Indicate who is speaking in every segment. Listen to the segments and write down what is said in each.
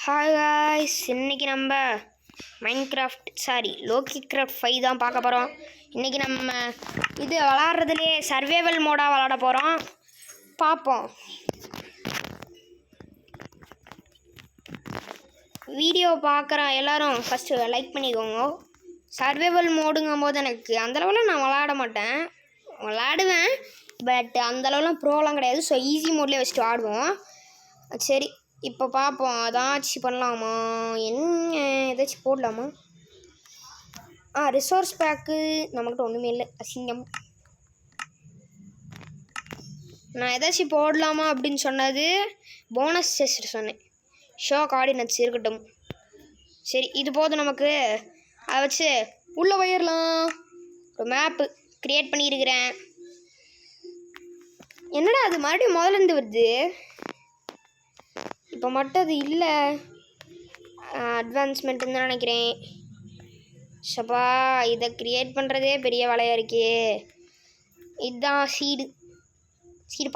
Speaker 1: Hi guys, இன்றைக்கி நம்ம Loki craft 5 தான் பார்க்க போகிறோம். இன்றைக்கி நம்ம இது விளாட்றதுலேயே சர்வைவல் மோடாக விளாட போகிறோம். பார்ப்போம். வீடியோ பார்க்குற எல்லோரும் ஃபஸ்ட்டு லைக் பண்ணிக்கோங்க. சர்வைவல் மோடுங்கும் போது எனக்கு அந்தளவுலாம் நான் விளாட மாட்டேன், விளாடுவேன். பட் அந்தளவுலாம் ப்ரோலாம் கிடையாது. ஸோ ஈஸி மோட்லேயே வச்சுட்டு ஆடுவோம். சரி, இப்போ பார்ப்போம். ஏதாச்சும் பண்ணலாமா, என்ன ஏதாச்சும் போடலாமா? ரிசோர்ஸ் பேக்கு நம்மக்கிட்ட ஒன்றுமே இல்லை, அசிங்கம். நான் ஏதாச்சும் போடலாமா அப்படின்னு சொன்னது போனஸ் செஸ்ட் சொன்னேன். ஷோ கோஆர்டினேட்ஸ் இருக்கட்டும். சரி, இது போதும் நமக்கு. அதை வச்சு உள்ளே போயிடலாம். ஒரு மேப்பு க்ரியேட் பண்ணியிருக்கிறேன். என்னடா அது மறுபடியும் முதலேருந்து வருது? இப்போ மட்டும் அது இல்லை, அட்வான்ஸ்மெண்ட்டுன்னு தான் நினைக்கிறேன். ஷப்பா, இதை க்ரியேட் பண்ணுறதே பெரிய வேலையாக இருக்கே. இதுதான் சீடு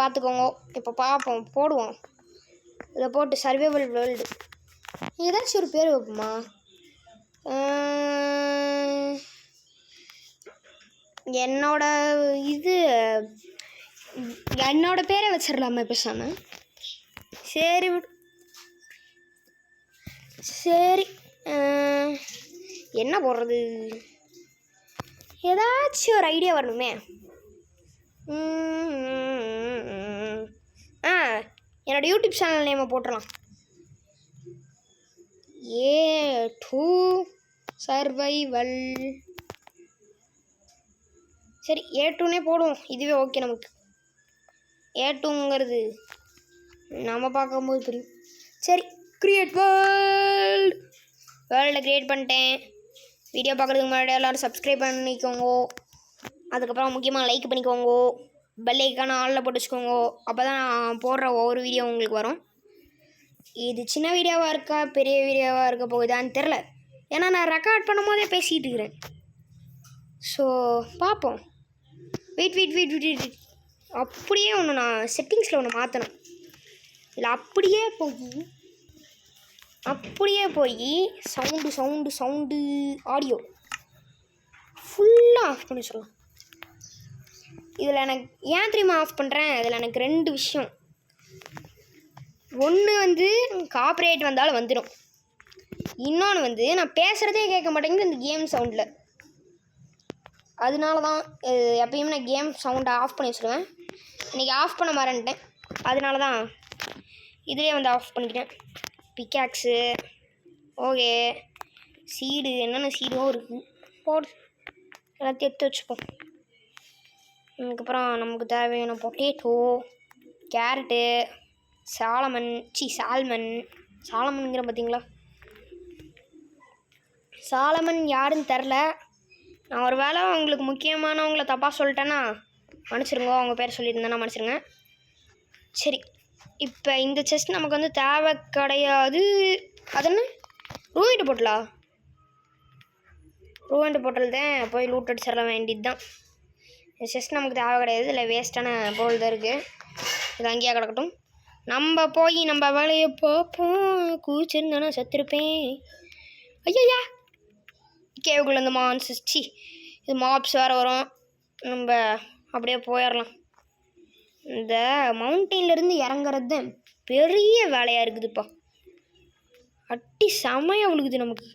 Speaker 1: பார்த்துக்கோங்க. இப்போ பார்ப்போம், போடுவோம். இதில் போட்டு சர்வைவல் வேர்ல்டு ஏதாச்சும் ஒரு பேர் வைப்போமா? என்னோட பேரை வச்சிடலாமா பேசாமல்? சரி, என்ன போடுறது? ஏதாச்சும் ஒரு ஐடியா வரணுமே. என்னோடய யூடியூப் சேனல் நேமை போட்டுடலாம். A2 survival. சரி, A2னே போடுவோம். இதுவே ஓகே நமக்கு. A2ங்கிறது நம்ம பார்க்கும்போது புரியும். சரி, கிரியேட் வேர்ல்டை க்ரியேட் பண்ணிட்டேன். வீடியோ பார்க்குறதுக்கு முன்னாடி எல்லோரும் சப்ஸ்கிரைப் பண்ணிக்கோங்க. அதுக்கப்புறம் முக்கியமாக லைக் பண்ணிக்கோங்க. பெல் ஐக்கான ஆளில் போட்டு வச்சுக்கோங்க. அப்போ தான் நான் போடுற ஒவ்வொரு வீடியோ உங்களுக்கு வரும். இது சின்ன வீடியோவாக இருக்கா பெரிய வீடியோவாக இருக்க போகுதான்னு தெரில, ஏன்னா நான் ரெக்கார்ட் பண்ணும் போதே பேசிகிட்டு இருக்கிறேன். ஸோ பார்ப்போம். வெயிட். அப்படியே ஒன்று நான் செட்டிங்ஸில் ஒன்று மாற்றணும். இல்லை, அப்படியே போய் சவுண்டு ஆடியோ ஃபுல்லாக ஆஃப் பண்ணி சொல்லலாம். இதில் எனக்கு ஏன் தெரியுமா ஆஃப் பண்ணுறேன்? இதில் எனக்கு 2 விஷயம். ஒன்று காப்பிரைட் வந்தாலும் வந்துடும். இன்னொன்று நான் பேசுகிறதே கேட்க மாட்டேங்குது இந்த கேம் சவுண்டில். அதனால தான் எப்பயுமே நான் கேம் சவுண்டை ஆஃப் பண்ணி வச்சுருவேன். இன்றைக்கி ஆஃப் பண்ண மறந்துட்டேன். அதனால தான் இதிலே ஆஃப் பண்ணிக்கிட்டேன். பிக்காக்ஸு ஓகே, சீடு என்னென்ன சீடும் இருக்குது, போடு. எல்லாத்தையும் எடுத்து வச்சுப்போம். அதுக்கப்புறம் நமக்கு தேவையான பொட்டேட்டோ, கேரட்டு, சாலமன்ங்கிற பார்த்தீங்களா? சாலமன் யாருன்னு தெரில. நான் ஒரு வேளை உங்களுக்கு முக்கியமானவங்களை தப்பாக சொல்லிட்டேன்னா மன்னிச்சிருங்க. அவங்க பேர் சொல்லியிருந்தேன்னா மன்னிச்சிருங்க. சரி, இப்போ இந்த செஸ்ட் நமக்கு தேவை கிடையாது. அது என்ன ரூயிண்ட் போட்டல் தான். போய் லூட் அடிச்சிட வேண்டியது தான். இந்த செஸ்ட் நமக்கு தேவை கிடையாது. இல்லை, வேஸ்ட்டான பொருள் தான் இருக்குது. இது அங்கேயே கிடக்கட்டும். நம்ம போய் நம்ம வேலையை பார்ப்போம். கூச்சிருந்தானே செத்துருப்பேன். ஐயா, கேவுக்குள்ள இந்த மான்ஸ் இது மாப்ஸ் வேறு வரும். நம்ம அப்படியே போயிடலாம். இந்த மவுண்டெயின்லேருந்து இறங்குறது தான் பெரிய வேலையாக இருக்குதுப்பா. அட்டி செமையாக விழுகுது நமக்கு.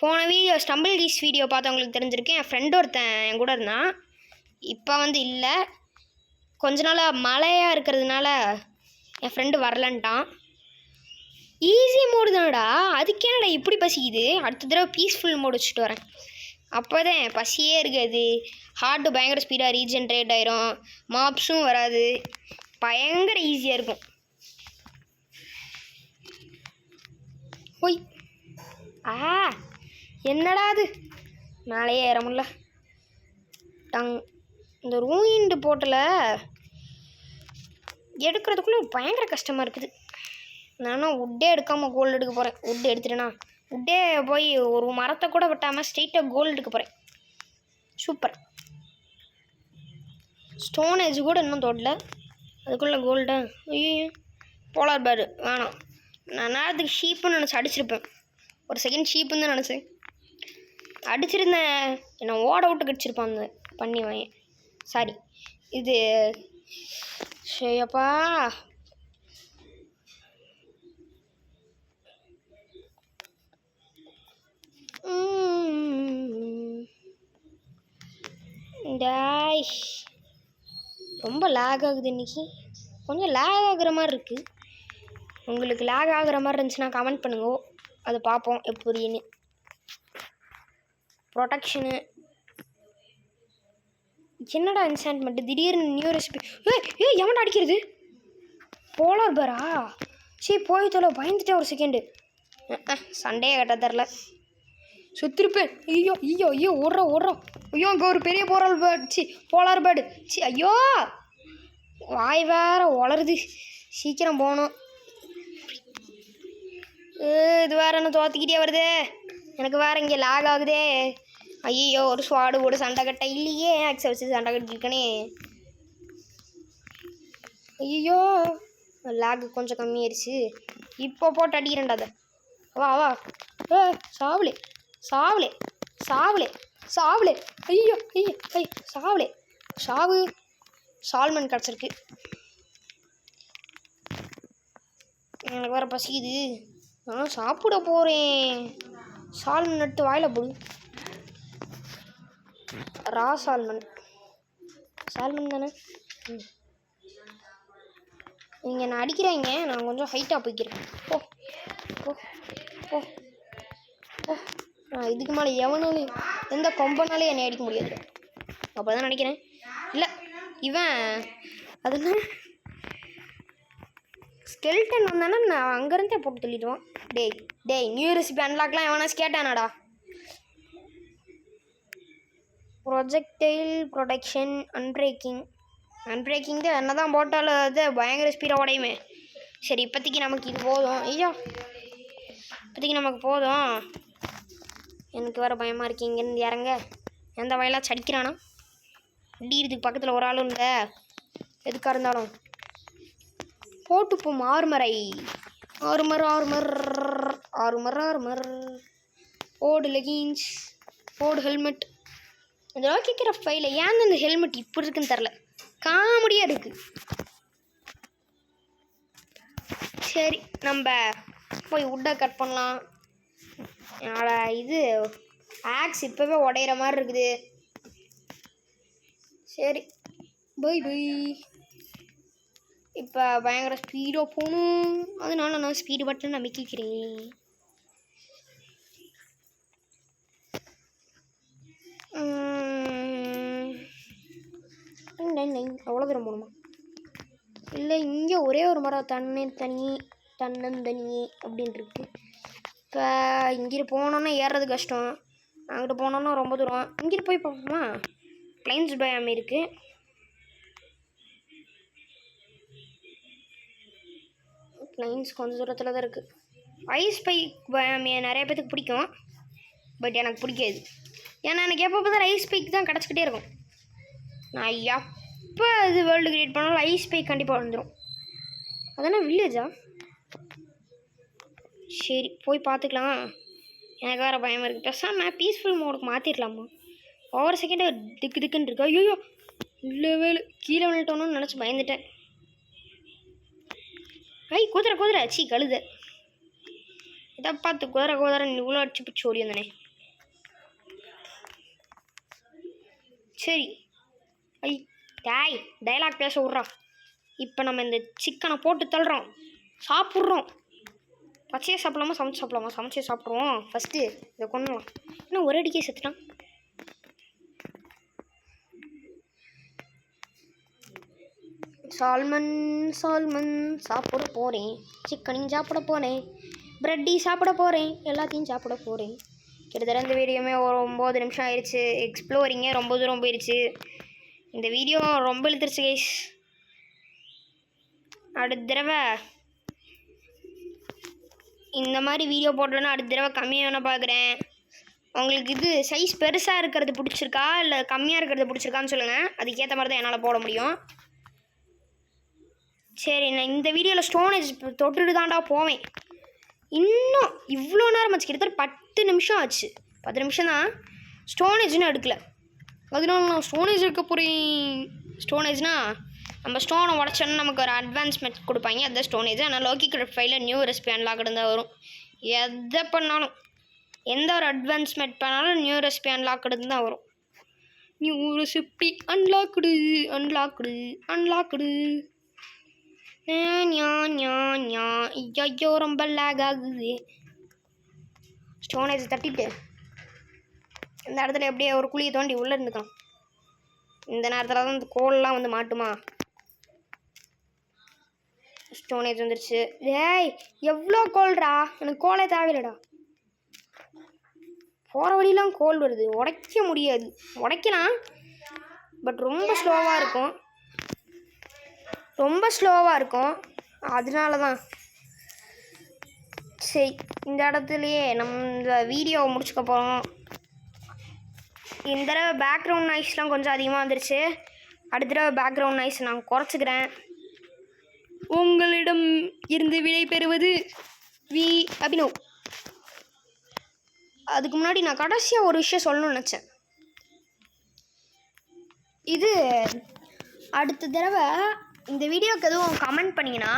Speaker 1: போன வீடியோ ஸ்டம்பிள் கீஸ் வீடியோ பார்த்தவங்களுக்கு தெரிஞ்சிருக்கேன். என் ஃப்ரெண்டு ஒருத்தன் என் கூட இருந்தான். இப்போ இல்லை, கொஞ்ச நாளாக மழையாக இருக்கிறதுனால என் ஃப்ரெண்டு வரலன்ட்டான். ஈஸி மோடு தானடா, அதுக்கேனடா இப்படி பசிக்குது? அடுத்த தடவை பீஸ்ஃபுல் மோடு வச்சுட்டு வரேன். அப்போ தான் பசியே இருக்காது. ஹார்ட்டு பயங்கர ஸ்பீடாக ரீஜென்ரேட் ஆயிரும். மாப்ஸும் வராது. பயங்கர ஈஸியாக இருக்கும். ஓய், என்னடா அது மேலேயே ஏற முடியல. இந்த ரூயிண்ட் போட்டில் எடுக்கிறதுக்குள்ளே பயங்கர கஷ்டமாக இருக்குது. நானும் உட்டே எடுக்காமல் கோல்டு எடுக்க போகிறேன். உட்டு எடுத்துட்டேன்னா உட்டே போய் ஒரு மரத்தை கூட வெட்டாமல் ஸ்ட்ரெயிட்டாக கோல்டு எடுக்க போகிறேன். சூப்பர். ஸ்டோனேஜ் கூட இன்னும் தோட்டல, அதுக்குள்ளே கோல்டு. ஐயோ, போலார் பேர் வேணாம். நான் நேரத்துக்கு ஷீப்புன்னு நினச்சி அடிச்சிருப்பேன். ஒரு செகண்ட் ஷீப்புன்னு தான் நினச்சேன். அடிச்சிருந்தேன், என்னை ஓட விட்டு கடிச்சிருப்பான் அந்த பண்ணி வாங்க. சாரி, இது சரிப்பா. டாய், ரொம்ப லேக் ஆகுது இன்னைக்கு. கொஞ்சம் லேக் ஆகுற மாதிரி இருக்குது. உங்களுக்கு லேக் ஆகுற மாதிரி இருந்துச்சுன்னா கமெண்ட் பண்ணுங்க, அதை பார்ப்போம் எப்படின்னு. ப்ரொடெக்ஷனு என்னடா என்சான்ட்மெண்ட், திடீர்னு நியூ ரெசிபி. எவன்டா அடிக்கிறது? போலார் பேரா? சரி போய் தொலை, பயந்துட்டேன் ஒரு செகண்டு. சண்டையை கட்ட தரல, சுத்திருப்பேன். ஐயோ ஐயோ ஐயோ, ஓடுறோம். ஐயோ இங்கே ஒரு பெரிய போலார் பேர்டு. ஐயோ வாய் வேற வளருது, சீக்கிரம் போகணும். இது வேற என்ன தோத்துக்கிட்டே வருது, எனக்கு வேற இங்கே லாக் ஆகுதே. ஐயோ ஒரு ஸ்வாடு கூட சண்டை கட்ட இல்லையே, ஆக்ஸை வச்சு சண்டை கட்டிருக்கனே. ஐயோ லாக் கொஞ்சம் கம்மியாயிருச்சு. இப்போ போட்டு அடிக்கிறேன்டா அதை. வா சாவலே. ஐயோ சால்மன் கிடச்சிருக்கு. எனக்கு வேறு பசிக்குது, நான் சாப்பிட போகிறேன். சால்மன் எடுத்து வாயில் போடு. ரா சால்மன் தானே. நீங்கள் நான் அடிக்கிறாங்க, நான் கொஞ்சம் ஹைட்டாக போய்க்கிறேன். நான் இதுக்கு மேலே எவனாலும் எந்த கொம்பனாலே என்னை அடிக்க முடியாது. அப்போ தான் நினைக்கிறேன். இல்லை இவன் அதுனா ஸ்கெல்டன் வந்தானே, நான் அங்கேருந்தே போட்டு தள்ளிடுவான். டேய் நியூ ரெசிபி அன்லாக்லாம் எவனாச்சும் கேட்டானாடா? ப்ரொஜெக்டைல் ப்ரொடெக்ஷன், அன்பிரேக்கிங் தான் என்ன தான் போட்டாலும் அது பயங்கர ஸ்பீடாக உடையுமே. சரி இப்போதைக்கு நமக்கு இது போதும். நமக்கு போதும். எனக்கு வேறு பயமாக இருக்கு, இங்கேருந்து இறங்க எந்த வயலாக சடிக்கிறானா? அடிக்கிறதுக்கு பக்கத்தில் ஒரு ஆளும் இல்லை. எதுக்காக இருந்தாலும் போட்டுப்போம். ஆறுமர் ஓடு லெகின்ஸ், ஓடு ஹெல்மெட். இதெல்லாம் கேட்குற ஃபைல ஏன் இந்த ஹெல்மெட் இப்படி இருக்குன்னு தெரில, காமெடியாக இருக்குது. சரி நம்ம போய் உட்டை கட் பண்ணலாம். என்னோட இது ஆக்ஸ் இப்போவே உடையிற மாதிரி இருக்குது. சரி பை. இப்போ பயங்கர ஸ்பீடாக போகணும், அதனால நான் ஸ்பீடு பட்டன் அமைக்கிறேன். அவ்வளோ தூரம் போகணுமா? இல்லை இங்கே ஒரே ஒரு மரம் தன்னந்தனி அப்படின்னு இருக்கு. இப்போ இங்கிட்டு போனோன்னா ஏறுறது கஷ்டம், அங்கிட்டு போனோன்னா ரொம்ப தூரம். இங்கிட்டு போய் பார்ப்போமா? பிளைன்ஸ் பயம் இருக்குது. பிளைன்ஸ் கொஞ்சம் தூரத்தில் தான் இருக்குது. ஐஸ் பைக் பயம் நிறைய பேத்துக்கு பிடிக்கும், பட் எனக்கு பிடிக்காது. ஏன்னா எனக்கு எப்போ தான் ஐஸ் பைக் தான் கிடச்சிக்கிட்டே இருக்கும். நான் எப்போ இது வேர்ல்டு கிரியேட் பண்ணாலும் ஐஸ் பைக் கண்டிப்பாக வந்துடும். அதனால் வில்லேஜா? சரி போய் பார்த்துக்கலாம். எனக்கு வேறு பயமாக இருக்குது. பேசாமல் பீஸ்ஃபுல் மோடுக்கு மாற்றிடலாமா? ஒவ்வொரு செகண்டு திக்குன்னு இருக்கு. ஐயோ இல்லை வேலை கீழே விழுட்டோன்னு நினச்சி பயந்துட்டேன். குதிரை கழுத இதை பார்த்து குதிரை இவ்வளோ அடிச்சு பிடிச்சி ஓடி வந்தனே. சரி டைலாக் பேச விட்றா. இப்போ நம்ம இந்த சிக்கனை போட்டு தள்ளுறோம், சாப்பிட்றோம். பச்சையே சாப்பிடலாமா சமைச்சே சாப்பிட்ருவோம். ஃபஸ்ட்டு இதை கொண்டுலாம், ஏன்னா ஒரு அடிக்கே செத்துட்டான். சால்மன் சாப்பிட போகிறேன், சிக்கனையும் சாப்பிட போகிறேன், ப்ரெட்டி சாப்பிட போகிறேன், எல்லாத்தையும் சாப்பிட போகிறேன். கிட்டத்தட்ட இந்த வீடியோமே ஒரு 9 நிமிஷம் ஆயிடுச்சு. எக்ஸ்ப்ளோரிங்கே ரொம்ப தூரம் போயிடுச்சு. இந்த வீடியோ ரொம்ப இழுத்துருச்சு கைஸ். அடுத்த தடவை இந்த மாதிரி வீடியோ போடுறேன்னா அடுத்த தடவை கம்மியாக வேணால் பார்க்குறேன். உங்களுக்கு இது சைஸ் பெருசாக இருக்கிறது பிடிச்சிருக்கா இல்லை கம்மியாக இருக்கிறது பிடிச்சிருக்கான்னு சொல்லுங்கள், அதுக்கேற்ற மாதிரி தான் என்னால் போட முடியும். சரி நான் இந்த வீடியோவில் ஸ்டோனேஜ் தொட்டுட்டு தான்டா போவேன். இன்னும் இவ்வளோ நேரம் ஆச்சு, கிட்டத்தட்ட 10 நிமிஷம் ஆச்சு. 10 நிமிஷம் தான். ஸ்டோனேஜ்னு எடுக்கல. அதனால நான் ஸ்டோனேஜ் எடுக்க போகிறேன். ஸ்டோனேஜ்னால் நம்ம ஸ்டோனை உடச்சோன்னா நமக்கு ஒரு அட்வான்ஸ்மெண்ட் கொடுப்பாங்க, அதுதான் ஸ்டோனேஜ். ஆனால் லோக்கி கிராஃப்ட் ஃபைலில் நியூ ரெசிபி அன்லாக்டு தான் வரும். எதை பண்ணாலும், எந்த ஒரு அட்வான்ஸ்மெண்ட் பண்ணாலும் நியூ ரெசிபி அன்லாக்டு தான் வரும். New recipe unlocked unlocked unlocked. ஐயோ ரொம்ப லேக் ஆகுது. ஸ்டோனேஜ் தட்டிட்டு இந்த இடத்துல எப்படியே ஒரு குழியை தோண்டி உள்ளே இருந்துக்கலாம். இந்த நேரத்தில் தான் இந்த கோல்லாம் வந்து மாட்டுமா. ஸ்டோனேஜ் வந்துருச்சு. ஏய் எவ்வளோ கோல்டா, எனக்கு கோலே தேவையில்லடா. போகிற வழியெலாம் கோல் வருது, உடைக்க முடியாது. உடைக்கலாம், பட் ரொம்ப ஸ்லோவாக இருக்கும். அதனால தான். சரி, இந்த இடத்துலையே நம்ம இந்த வீடியோவை முடிச்சுக்க போகிறோம். இந்த தடவை பேக்ரவுண்ட் நாய்ஸ்லாம் கொஞ்சம் அதிகமாக வந்துருச்சு. அடுத்த தடவை பேக்ரவுண்ட் நாய்ஸ் நான் குறைச்சிக்கிறேன். உங்களிடம் இருந்து விடை பெறுவது வி அபினவ். அதுக்கு முன்னாடி நான் கடைசியாக ஒரு விஷயம் சொல்லணும்னு நினச்சேன். இது அடுத்த தடவை இந்த வீடியோவுக்கு எதுவும் கமெண்ட் பண்ணிங்கன்னா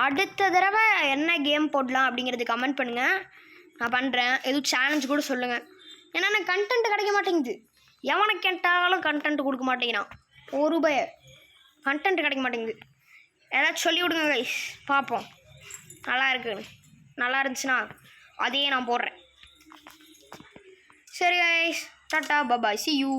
Speaker 1: அடுத்த தடவை என்ன கேம் போடலாம் அப்படிங்கிறது கமெண்ட் பண்ணுங்கள், நான் பண்ணுறேன். எதுவும் சேலஞ்ச் கூட சொல்லுங்கள். ஏன்னா எனக்கு கண்டென்ட் கிடைக்க மாட்டேங்குது. எவனை கேட்டாலும் கண்டென்ட் கொடுக்க மாட்டேங்கிறான். ஒரு ரூபாய் கண்டென்ட் கிடைக்க மாட்டேங்குது. ஏதாச்சும் சொல்லி விடுங்க கைஸ், பார்ப்போம். நல்லா இருந்துச்சுன்னா அதையே நான் போடுறேன். சரி guys, tata bye, see you.